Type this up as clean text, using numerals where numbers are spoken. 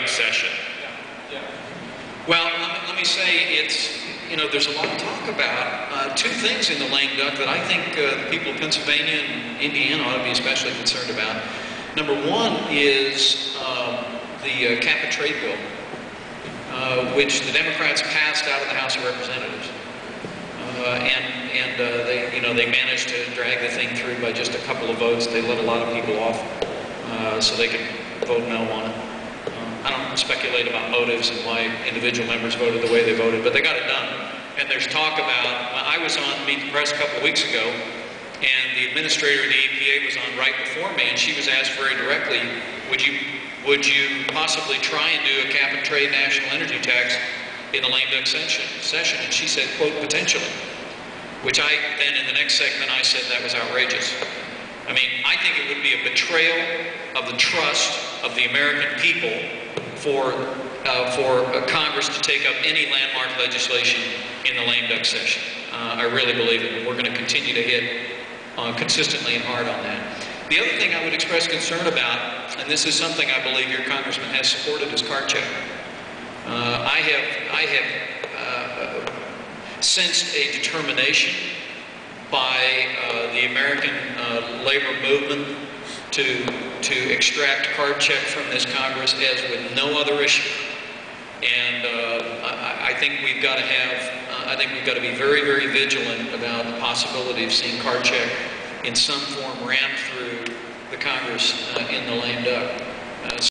duck session. Well, let me say it's, there's a lot of talk about two things in the lame duck that I think the people of Pennsylvania and Indiana ought to be especially concerned about. Number one is the cap and trade bill, which the Democrats passed out of the House of Representatives. They managed to drag the thing through by just a couple of votes. They let a lot of people off so they could vote no on it. I don't speculate about motives and why individual members voted the way they voted, but they got it done. And there's talk about, I was on Meet the Press a couple of weeks ago, and the administrator of the EPA was on right before me, and she was asked very directly, would you possibly try and do a cap and trade national energy tax in the lame duck session? And she said, quote, potentially. Which then in the next segment I said that was outrageous. I mean, I think it would be a betrayal of the trust of the American people for Congress to take up any landmark legislation in the lame duck session. I really believe it, and we're going to continue to hit consistently and hard on that. The other thing I would express concern about, and this is something I believe your congressman has supported, is card check. I have sensed a determination by the American labor movement to extract card check from this Congress as with no other issue. And I think we've got to be very, very vigilant about the possibility of seeing card check in some form rammed through the Congress in the lame duck.